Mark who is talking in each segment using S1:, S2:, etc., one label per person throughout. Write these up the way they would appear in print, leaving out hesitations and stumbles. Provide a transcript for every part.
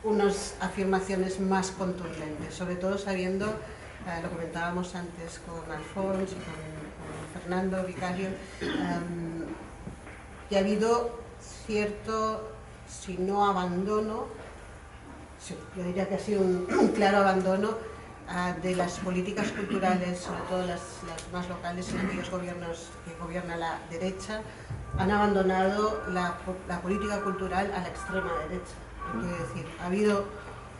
S1: unas afirmaciones más contundentes, sobre todo sabiendo, lo comentábamos antes con Alfonso y con Fernando Vicario, que ha habido cierto, si no abandono, sí, yo diría que ha sido un claro abandono de las políticas culturales, sobre todo las más locales, en aquellos gobiernos que gobierna la derecha, han abandonado la política cultural a la extrema derecha. Quiero decir, ha habido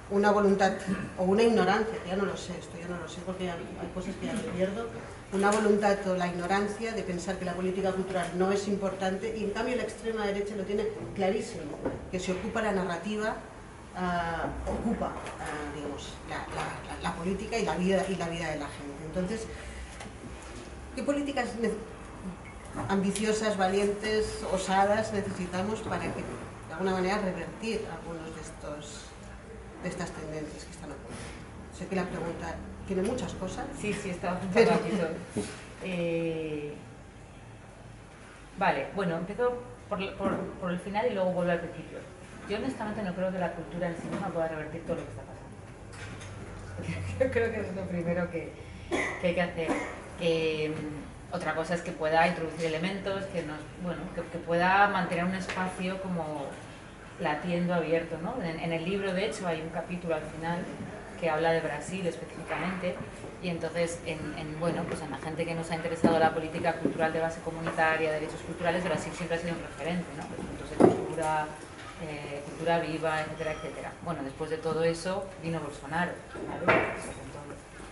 S1: una voluntad o una ignorancia, que ya no lo sé, esto yo no lo sé porque hay cosas que ya me pierdo, una voluntad o la ignorancia de pensar que la política cultural no es importante, y en cambio la extrema derecha lo tiene clarísimo, que se ocupa la narrativa, ocupa digamos, la política y la vida de la gente. Entonces, ¿qué políticas ambiciosas, valientes, osadas necesitamos para que, de alguna manera, revertir algunos de estas tendencias que están ocurriendo? Sé que la pregunta tiene muchas cosas.
S2: Sí, estaba pensando aquí todo. Vale, bueno, empiezo por el final y luego vuelvo al principio. Yo honestamente no creo que la cultura en sí misma pueda revertir todo lo que está pasando. Yo creo que es lo primero que hay que hacer. Otra cosa es que pueda introducir elementos, que pueda mantener un espacio como latiendo, abierto, ¿no? En el libro, de hecho, hay un capítulo al final que habla de Brasil específicamente, y entonces pues en la gente que nos ha interesado la política cultural de base comunitaria, derechos culturales, Brasil siempre ha sido un referente, ¿no? Los puntos de cultura, cultura viva, etcétera, etcétera. Bueno, después de todo eso vino Bolsonaro, ¿vale?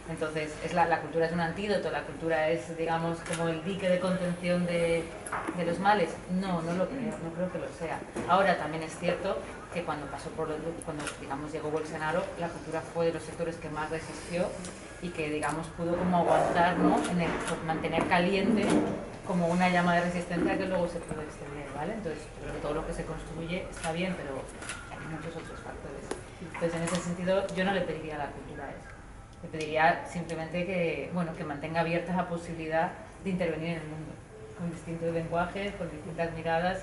S2: Entonces, la cultura es un antídoto, la cultura es, digamos, como el dique de contención de los males. No lo creo, no creo que lo sea. Ahora, también es cierto que cuando digamos, llegó Bolsonaro, la cultura fue de los sectores que más resistió y que, digamos, pudo como aguantar, ¿no? Mantener caliente como una llama de resistencia que luego se pudo extender, ¿vale? Entonces, creo que todo lo que se construye está bien, pero hay muchos otros factores. Entonces, en ese sentido, yo no le pediría a la cultura eso. Le pediría simplemente que mantenga abierta la posibilidad de intervenir en el mundo, con distintos lenguajes, con distintas miradas,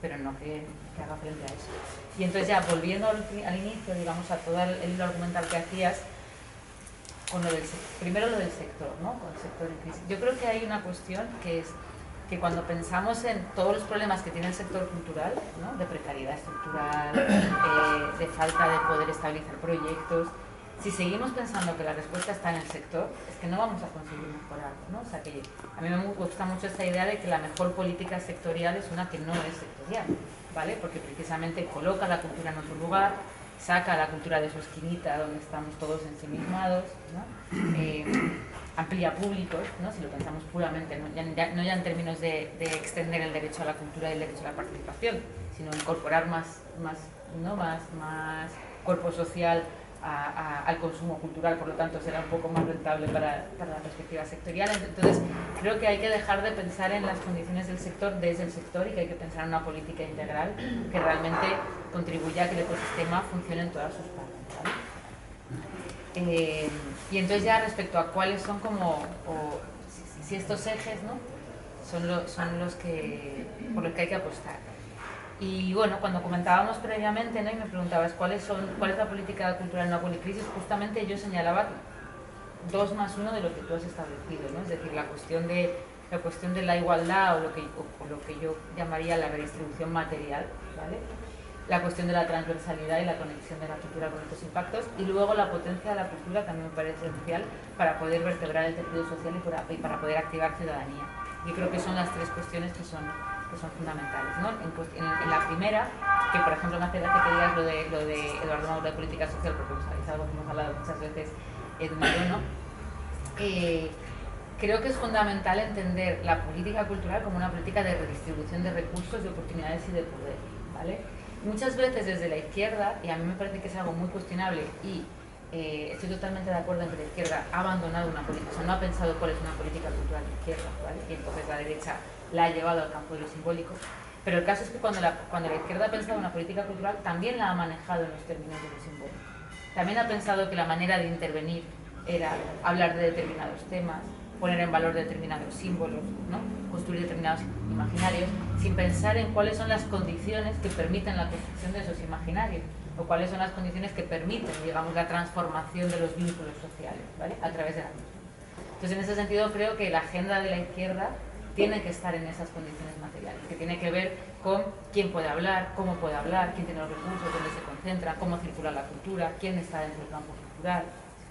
S2: pero no que haga frente a eso. Y entonces ya, volviendo al inicio, digamos, a todo el hilo argumental que hacías, con primero lo del sector, ¿no? Con el sector en crisis. Yo creo que hay una cuestión que es que cuando pensamos en todos los problemas que tiene el sector cultural, ¿no? De precariedad estructural, de falta de poder estabilizar proyectos, si seguimos pensando que la respuesta está en el sector, es que no vamos a conseguir mejorar, ¿no? O sea, que a mí me gusta mucho esta idea de que la mejor política sectorial es una que no es sectorial, ¿vale? Porque precisamente coloca la cultura en otro lugar, saca la cultura de su esquinita donde estamos todos ensimismados, ¿no? Amplía públicos, ¿no? Si lo pensamos puramente, no ya en términos de extender el derecho a la cultura y el derecho a la participación, sino incorporar más cuerpo social al consumo cultural, por lo tanto será un poco más rentable para la perspectiva sectorial. Entonces creo que hay que dejar de pensar en las condiciones del sector desde el sector y que hay que pensar en una política integral que realmente contribuya a que el ecosistema funcione en todas sus partes, ¿vale? Y entonces ya respecto a cuáles son si estos ejes, ¿no? son los que por los que hay que apostar. Y bueno, cuando comentábamos previamente, ¿no? Y me preguntabas cuál es la política cultural en una policrisis, justamente yo señalaba 2 más 1 de lo que tú has establecido, ¿no? Es decir, la cuestión de la igualdad o lo que yo llamaría la redistribución material, ¿vale? La cuestión de la transversalidad y la conexión de la cultura con estos impactos, y luego la potencia de la cultura también me parece esencial para poder vertebrar el tejido social y para poder activar ciudadanía. Yo creo que son las 3 cuestiones que son fundamentales, ¿no? En la primera, que por ejemplo me hace gracia que digas lo de Eduardo Mauro de política social, porque es algo que hemos hablado muchas veces Edu y yo, ¿no? Creo que es fundamental entender la política cultural como una política de redistribución de recursos, de oportunidades y de poder, ¿vale? Muchas veces desde la izquierda, y a mí me parece que es algo muy cuestionable, y estoy totalmente de acuerdo en que la izquierda ha abandonado una política, o sea, no ha pensado cuál es una política cultural de izquierda, ¿vale? Y entonces la derecha la ha llevado al campo de lo simbólico. Pero el caso es que cuando la izquierda ha pensado una política cultural, también la ha manejado en los términos de lo simbólico. También ha pensado que la manera de intervenir era hablar de determinados temas, poner en valor determinados símbolos, ¿no? Construir determinados imaginarios, sin pensar en cuáles son las condiciones que permiten la construcción de esos imaginarios. o cuáles son las condiciones que permiten, digamos, la transformación de los vínculos sociales, ¿vale? A través de la misma. Entonces, en ese sentido, creo que la agenda de la izquierda tiene que estar en esas condiciones materiales, que tiene que ver con quién puede hablar, cómo puede hablar, quién tiene los recursos, dónde se concentra, cómo circula la cultura, quién está dentro del campo cultural,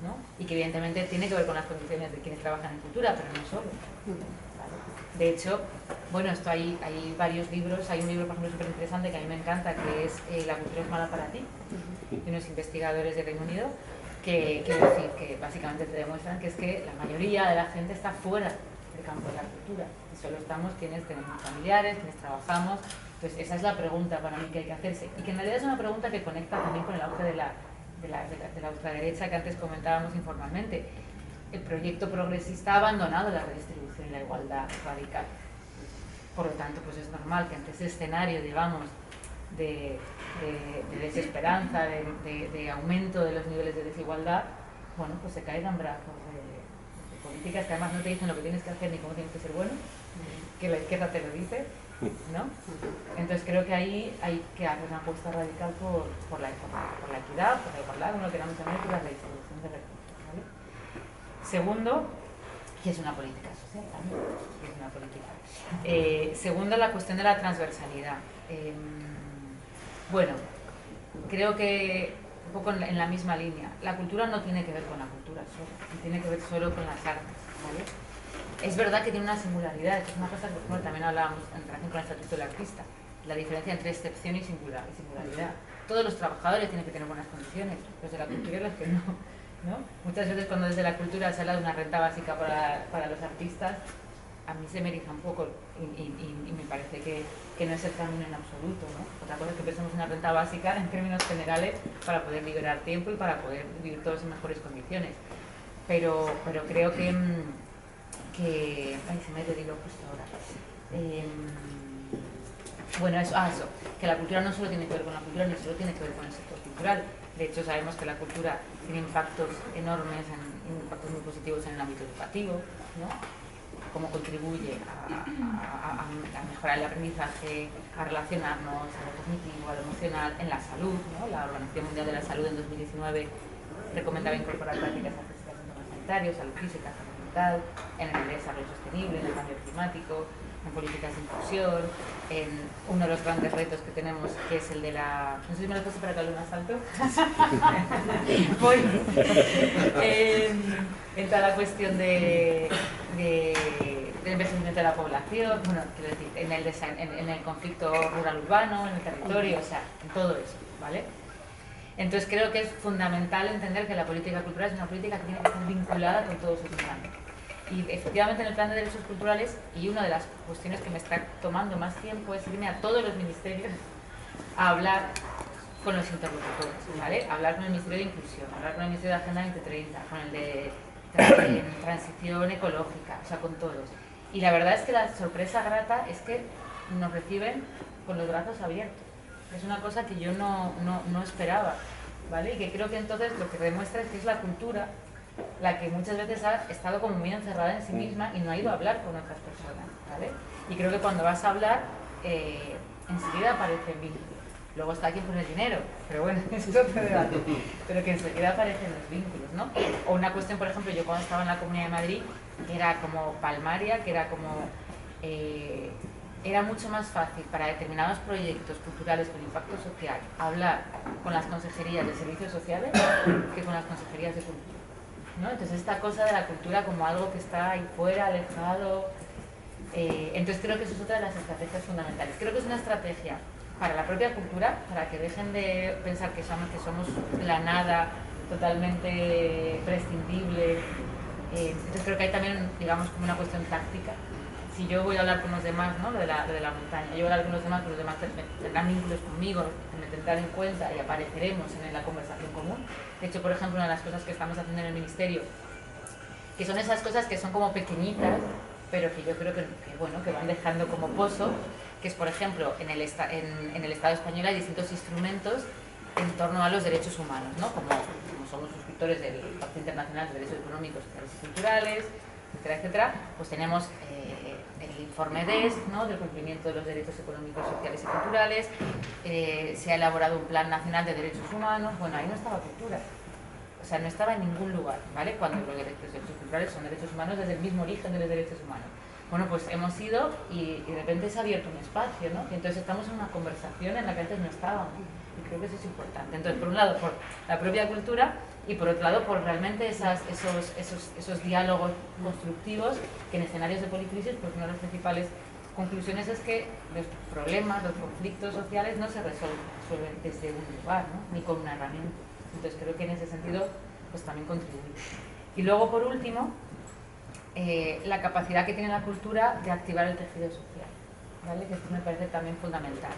S2: ¿no? Y que evidentemente tiene que ver con las condiciones de quienes trabajan en cultura, pero no solo. ¿Vale? De hecho, bueno, esto hay varios libros, hay un libro, por ejemplo, súper interesante que a mí me encanta, que es La cultura es mala para ti, de unos investigadores de Reino Unido, que básicamente te demuestran que es que la mayoría de la gente está fuera del campo de la cultura, y solo estamos quienes tenemos familiares, quienes trabajamos. Entonces esa es la pregunta para mí que hay que hacerse, y que en realidad es una pregunta que conecta también con el auge de la ultraderecha que antes comentábamos informalmente. El proyecto progresista ha abandonado la redistribución y la igualdad radical. Por lo tanto, pues es normal que ante ese escenario, digamos, de desesperanza, de aumento de los niveles de desigualdad, bueno, pues se caigan brazos de políticas que además no te dicen lo que tienes que hacer ni cómo tienes que ser bueno, que la izquierda te lo dice, ¿no? Entonces creo que ahí hay que hacer una apuesta radical por la equidad, por la igualdad, como lo queramos llamar, por la redistribución de recursos, ¿vale? Segundo, que es una política social también, que es una política. Segundo, la cuestión de la transversalidad. Bueno, creo que un poco en la misma línea. La cultura no tiene que ver con la cultura solo, no tiene que ver solo con las artes, ¿vale? Es verdad que tiene una singularidad, que es una cosa que como también hablábamos en relación con el estatuto del artista, la diferencia entre excepción y singularidad. Todos los trabajadores tienen que tener buenas condiciones, los de la cultura y los que no, ¿no? Muchas veces cuando desde la cultura se habla de una renta básica para los artistas, a mí se me eriza un poco y me parece que no es el camino en absoluto, ¿no? Otra cosa es que pensemos en una renta básica en términos generales para poder liberar tiempo y para poder vivir todos en mejores condiciones. Pero creo que ay, se me ha detenido justo ahora. Bueno, eso, que la cultura no solo tiene que ver con la cultura, ni solo tiene que ver con el sector cultural. De hecho, sabemos que la cultura tiene impactos enormes, impactos muy positivos en el ámbito educativo, ¿no? Cómo contribuye a mejorar el aprendizaje, a relacionarnos, a lo cognitivo, a lo emocional, en la salud, ¿no? La Organización Mundial de la Salud en 2019 recomendaba incorporar prácticas artísticas en temas sanitarios, salud física, salud mental, en el desarrollo sostenible, en el cambio climático, en políticas de inclusión, en uno de los grandes retos que tenemos, que es el de la... No sé si me lo paso para que hable más alto. Voy. En toda la cuestión del envejecimiento de la población, bueno, quiero decir, en el conflicto rural-urbano, en el territorio, o sea, en todo eso, ¿vale? Entonces creo que es fundamental entender que la política cultural es una política que tiene que estar vinculada con todos sus ámbitos. Y efectivamente en el plan de derechos culturales, y una de las cuestiones que me está tomando más tiempo es irme a todos los ministerios a hablar con los interlocutores, ¿vale? Hablar con el Ministerio de Inclusión, hablar con el Ministerio de Agenda 2030, con el de Transición Ecológica, o sea, con todos. Y la verdad es que la sorpresa grata es que nos reciben con los brazos abiertos. Es una cosa que yo no esperaba, ¿vale? Y que creo que entonces lo que demuestra es que es la cultura la que muchas veces ha estado como muy encerrada en sí misma y no ha ido a hablar con otras personas, ¿vale? Y creo que cuando vas a hablar, enseguida aparecen vínculos. Luego está quien pone el dinero, pero bueno, eso es otro debate. Pero que enseguida aparecen los vínculos, ¿no? O una cuestión, por ejemplo, yo cuando estaba en la Comunidad de Madrid, que era como palmaria, que era como... era mucho más fácil para determinados proyectos culturales con impacto social hablar con las consejerías de servicios sociales que con las consejerías de cultura, ¿no? Entonces esta cosa de la cultura como algo que está ahí fuera, alejado, entonces creo que eso es otra de las estrategias fundamentales. Creo que es una estrategia para la propia cultura, para que dejen de pensar que somos la nada totalmente prescindible. Entonces creo que hay también, digamos, como una cuestión táctica. Si yo voy a hablar con los demás, ¿no? Lo de la montaña, yo voy a hablar con los demás, pero los demás tendrán vínculos conmigo, me tendrán en cuenta y apareceremos en la conversación común. De hecho, por ejemplo, una de las cosas que estamos haciendo en el Ministerio, que son esas cosas que son como pequeñitas, pero que yo creo que van dejando como pozo, que es, por ejemplo, en el Estado español hay distintos instrumentos en torno a los derechos humanos, ¿no? Como somos suscriptores del Pacto Internacional de Derechos Económicos, Sociales y Culturales, etcétera, etcétera, pues tenemos el informe DES, ¿no?, del cumplimiento de los derechos económicos, sociales y culturales, se ha elaborado un plan nacional de derechos humanos. Bueno, ahí no estaba cultura, o sea, no estaba en ningún lugar, ¿vale?, cuando los derechos culturales son derechos humanos desde el mismo origen de los derechos humanos. Bueno, pues hemos ido y de repente se ha abierto un espacio, ¿no?, y entonces estamos en una conversación en la que antes no estábamos, y creo que eso es importante. Entonces, por un lado, por la propia cultura, y por otro lado, por realmente esos diálogos constructivos que en escenarios de policrisis, pues una de las principales conclusiones es que los problemas, los conflictos sociales no se resuelven desde un lugar, ¿no?, ni con una herramienta. Entonces creo que en ese sentido pues también contribuye. Y luego, por último, la capacidad que tiene la cultura de activar el tejido social, ¿vale?, que esto me parece también fundamental.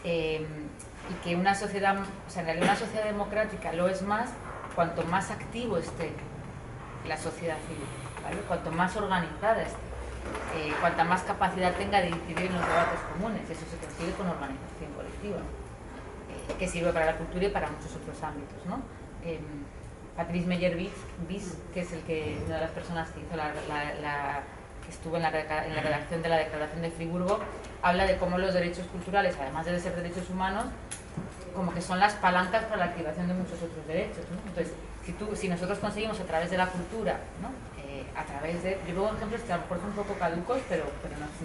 S2: Y que una sociedad, o sea, en realidad una sociedad democrática lo es más cuanto más activo esté la sociedad civil, ¿vale?, cuanto más organizada esté, cuanta más capacidad tenga de incidir en los debates comunes. Eso se consigue con organización colectiva, que sirve para la cultura y para muchos otros ámbitos, ¿no? Patrice Meyer-Vis, que es una de las personas que hizo que estuvo en la redacción de la Declaración de Friburgo, habla de cómo los derechos culturales, además de ser derechos humanos, como que son las palancas para la activación de muchos otros derechos, ¿no? Entonces, si nosotros conseguimos a través de la cultura, ¿no?, a través de, yo pongo ejemplos que a lo mejor son un poco caducos, pero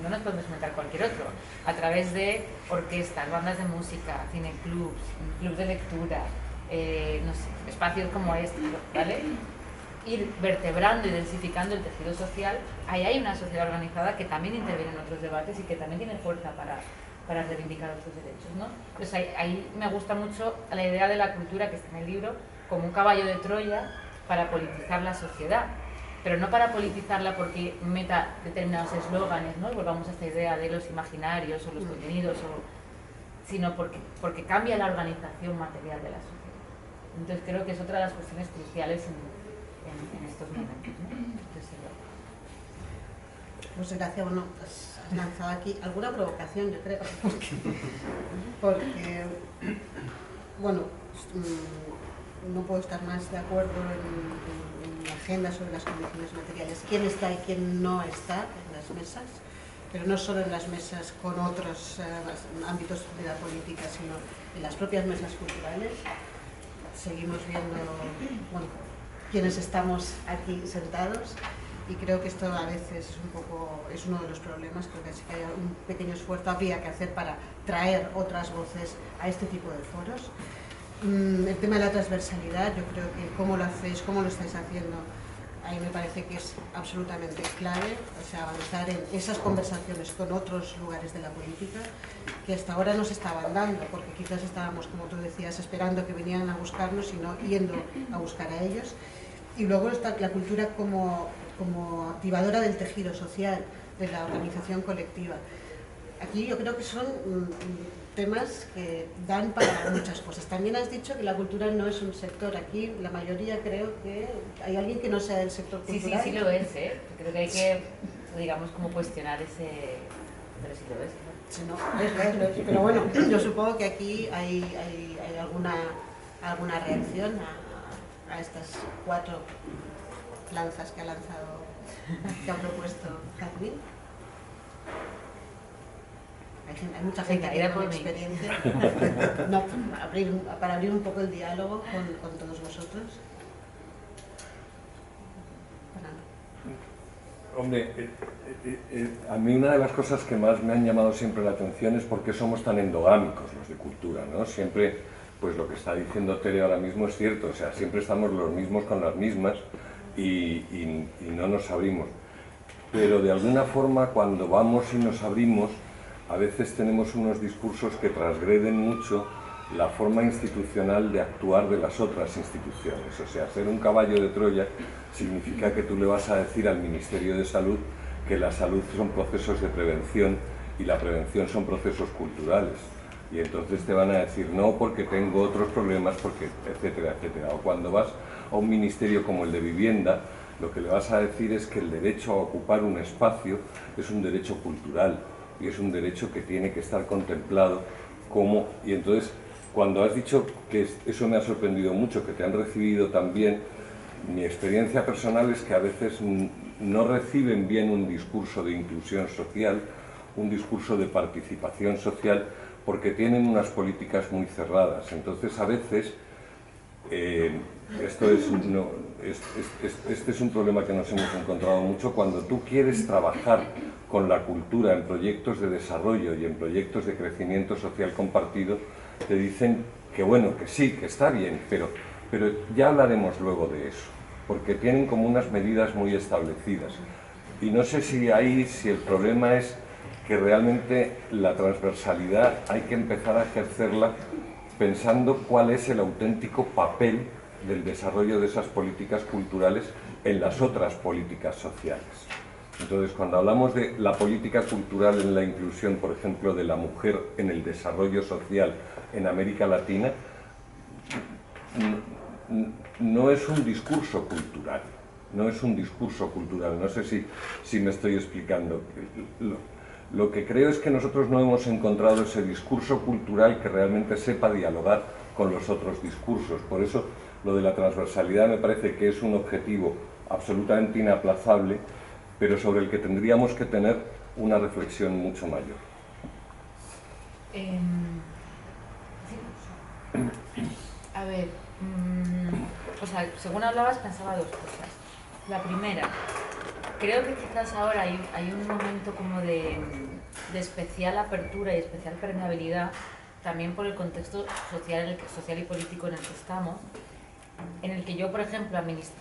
S2: no nos podemos inventar cualquier otro, a través de orquestas, bandas de música, cineclubs, clubs de lectura, no sé, espacios como este, ¿vale?, ir vertebrando y densificando el tejido social, ahí hay una sociedad organizada que también interviene en otros debates y que también tiene fuerza para reivindicar otros derechos, ¿no? Pues ahí me gusta mucho la idea de la cultura, que está en el libro, como un caballo de Troya para politizar la sociedad, pero no para politizarla porque meta determinados eslóganes, ¿no?, y volvamos a esta idea de los imaginarios o los contenidos, sino porque cambia la organización material de la sociedad. Entonces creo que es otra de las cuestiones cruciales en estos momentos, ¿no?
S1: Pues gracias. Bueno, has lanzado aquí alguna provocación, yo creo, porque bueno, no puedo estar más de acuerdo en la agenda sobre las condiciones materiales, quién está y quién no está en las mesas, pero no solo en las mesas con otros ámbitos de la política, sino en las propias mesas culturales. Seguimos viendo, bueno, quienes estamos aquí sentados, y creo que esto a veces es uno de los problemas. Creo que sí que hay un pequeño esfuerzo habría que hacer para traer otras voces a este tipo de foros. El tema de la transversalidad, yo creo que cómo lo hacéis, cómo lo estáis haciendo, ahí me parece que es absolutamente clave, o sea, avanzar en esas conversaciones con otros lugares de la política que hasta ahora no se estaban dando, porque quizás estábamos, como tú decías, esperando que vinieran a buscarnos y no yendo a buscar a ellos. Y luego está la cultura como activadora del tejido social, de la organización colectiva. Aquí yo creo que son temas que dan para muchas cosas. También has dicho que la cultura no es un sector. Aquí la mayoría creo que hay alguien que no sea del sector cultural.
S2: Sí lo es, ¿eh? Creo que hay que, digamos, como cuestionar ese... Pero sí lo es, ¿no?
S1: Sí, no, es. Pero bueno, yo supongo que aquí hay alguna reacción a estas 4 lanzas que ha propuesto Jazmín. Hay mucha gente que tiene experiencia. No, para abrir un poco el diálogo con todos vosotros.
S3: Hombre, a mí una de las cosas que más me han llamado siempre la atención es por qué somos tan endogámicos los de cultura, ¿no? Siempre, pues lo que está diciendo Tere ahora mismo es cierto, o sea, siempre estamos los mismos con las mismas y no nos abrimos. Pero de alguna forma, cuando vamos y nos abrimos, a veces tenemos unos discursos que transgreden mucho la forma institucional de actuar de las otras instituciones. O sea, ser un caballo de Troya significa que tú le vas a decir al Ministerio de Salud que la salud son procesos de prevención y la prevención son procesos culturales. Y entonces te van a decir no porque tengo otros problemas, porque etcétera, etcétera. O cuando vas a un ministerio como el de Vivienda, lo que le vas a decir es que el derecho a ocupar un espacio es un derecho cultural y es un derecho que tiene que estar contemplado como... Y entonces, cuando has dicho que eso me ha sorprendido mucho, que te han recibido también, mi experiencia personal es que a veces no reciben bien un discurso de inclusión social, un discurso de participación social, porque tienen unas políticas muy cerradas. Entonces, a veces, este es un problema que nos hemos encontrado mucho cuando tú quieres trabajar con la cultura en proyectos de desarrollo y en proyectos de crecimiento social compartido, te dicen que bueno, que sí, que está bien, pero ya hablaremos luego de eso, porque tienen como unas medidas muy establecidas. Y no sé si el problema es que realmente la transversalidad hay que empezar a ejercerla pensando cuál es el auténtico papel del desarrollo de esas políticas culturales en las otras políticas sociales. Entonces, cuando hablamos de la política cultural en la inclusión, por ejemplo, de la mujer en el desarrollo social en América Latina, no es un discurso cultural, no es un discurso cultural, no sé si me estoy explicando. Lo que creo es que nosotros no hemos encontrado ese discurso cultural que realmente sepa dialogar con los otros discursos. Por eso lo de la transversalidad me parece que es un objetivo absolutamente inaplazable, pero sobre el que tendríamos que tener una reflexión mucho mayor.
S2: A ver, o sea, según hablabas pensaba dos cosas. La primera, creo que quizás ahora hay un momento como de especial apertura y especial permeabilidad, también por el contexto social y político en el que estamos, en el que yo, por ejemplo,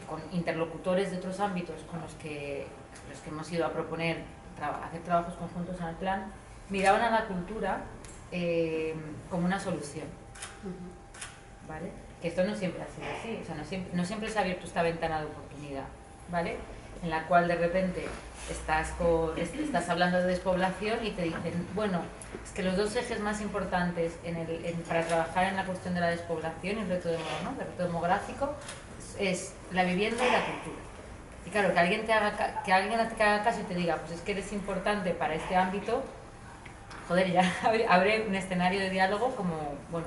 S2: con interlocutores de otros ámbitos con los que hemos ido a proponer hacer trabajos conjuntos en el plan, miraban a la cultura como una solución, ¿vale? Que esto no siempre ha sido así, o sea, no siempre se ha abierto esta ventana de oportunidad, ¿vale? En la cual de repente estás hablando de despoblación y te dicen, bueno, es que los dos ejes más importantes para trabajar en la cuestión de la despoblación y el reto demográfico es la vivienda y la cultura. Y claro, que alguien te haga caso y te diga, pues es que eres importante para este ámbito, joder, ya abre un escenario de diálogo como, bueno,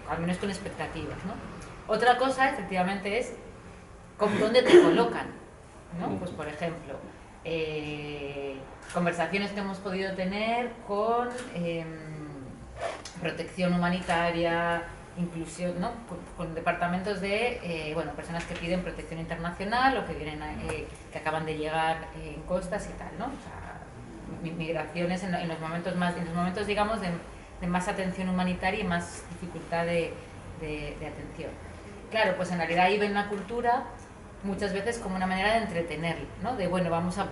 S2: al menos con expectativas, ¿no? Otra cosa, efectivamente, es dónde te colocan, ¿no? Pues, por ejemplo, conversaciones que hemos podido tener con protección humanitaria, inclusión, ¿no? Con departamentos de personas que piden protección internacional o que vienen que acaban de llegar en costas y tal, ¿no? O sea, migraciones en los momentos digamos de más atención humanitaria y más dificultad de atención. Claro, pues en realidad ahí ven la cultura muchas veces como una manera de entretener, ¿no? De bueno, vamos a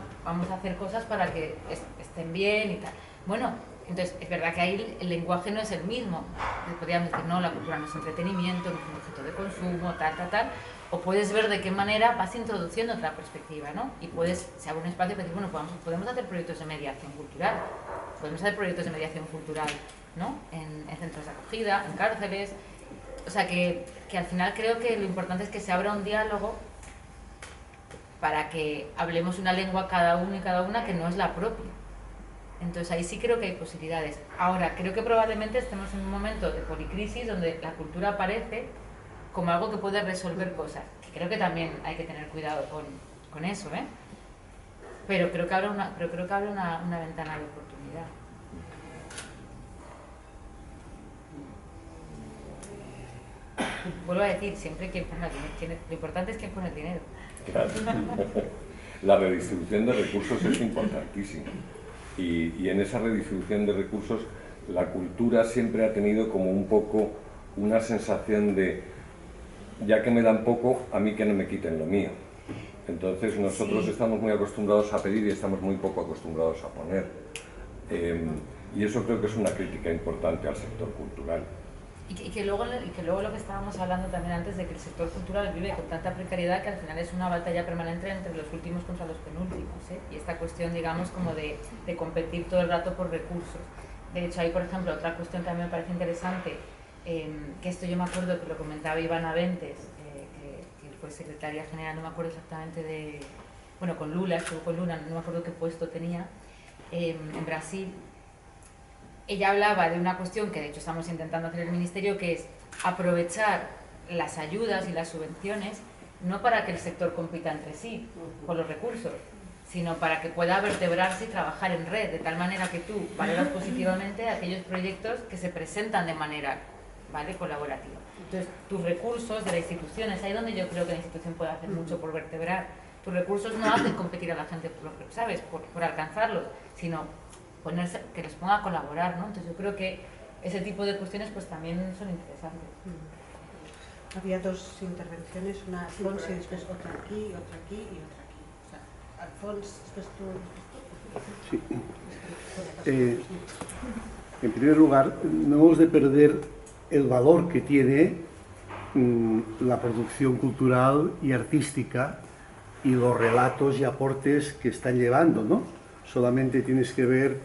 S2: hacer cosas para que estén bien y tal. Bueno, entonces es verdad que ahí el lenguaje no es el mismo. Podríamos decir, no, la cultura no es entretenimiento, no es un objeto de consumo, tal. O puedes ver de qué manera vas introduciendo otra perspectiva, ¿no? Y se abre un espacio para decir, bueno, podemos hacer proyectos de mediación cultural, ¿no? En centros de acogida, en cárceles. O sea, que al final creo que lo importante es que se abra un diálogo para que hablemos una lengua cada uno y cada una que no es la propia. Entonces ahí sí creo que hay posibilidades. Ahora, creo que probablemente estemos en un momento de policrisis donde la cultura aparece como algo que puede resolver cosas. Que creo que también hay que tener cuidado con eso, ¿eh? Pero creo que abre una ventana de oportunidad. Vuelvo a decir, siempre quien ponga el dinero. Lo importante es quién pone el dinero.
S3: Claro. La redistribución de recursos es importantísima. Y en esa redistribución de recursos la cultura siempre ha tenido como un poco una sensación de ya que me dan poco, a mí que no me quiten lo mío. Entonces nosotros estamos muy acostumbrados a pedir y estamos muy poco acostumbrados a poner. Y eso creo que es una crítica importante al sector cultural.
S2: Y que luego lo que estábamos hablando también antes de que el sector cultural vive con tanta precariedad que al final es una batalla permanente entre los últimos contra los penúltimos, ¿eh? Y esta cuestión, digamos, como de competir todo el rato por recursos. De hecho, hay, por ejemplo, otra cuestión que a mí me parece interesante, que esto yo me acuerdo que lo comentaba Ivana Aventes, que fue secretaria general, no me acuerdo exactamente con Lula, estuvo con Lula, no me acuerdo qué puesto tenía, en Brasil. Ella hablaba de una cuestión que de hecho estamos intentando hacer en el Ministerio, que es aprovechar las ayudas y las subvenciones no para que el sector compita entre sí por los recursos, sino para que pueda vertebrarse y trabajar en red, de tal manera que tú valoras positivamente aquellos proyectos que se presentan de manera, ¿vale?, colaborativa. Entonces, tus recursos de la institución, es ahí donde yo creo que la institución puede hacer mucho por vertebrar. Tus recursos no hacen competir a la gente, ¿sabes?, por alcanzarlos, sino ponerse, que les ponga a colaborar, ¿no? Entonces yo creo que ese tipo de cuestiones pues también son interesantes.
S1: Había dos intervenciones, una Alfons y después otra aquí y otra aquí y otra aquí. O sea, Alfons, después tú...
S4: Sí. En primer lugar, no hemos de perder el valor que tiene la producción cultural y artística y los relatos y aportes que están llevando, ¿no? Solamente tienes que ver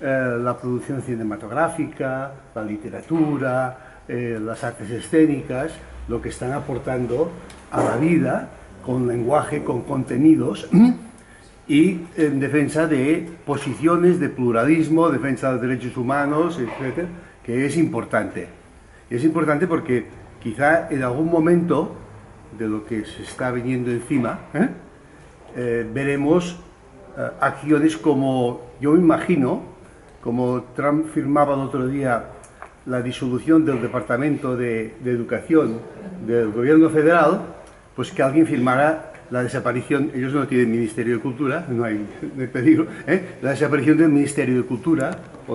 S4: la producción cinematográfica, la literatura, las artes escénicas, lo que están aportando a la vida con lenguaje, con contenidos y en defensa de posiciones de pluralismo, defensa de los derechos humanos, etc., que es importante. Es importante porque quizá en algún momento de lo que se está viniendo encima, veremos acciones como, yo me imagino, como Trump firmaba el otro día la disolución del Departamento de Educación del Gobierno Federal, pues que alguien firmara la desaparición, ellos no tienen Ministerio de Cultura, no hay peligro, la desaparición del Ministerio de Cultura o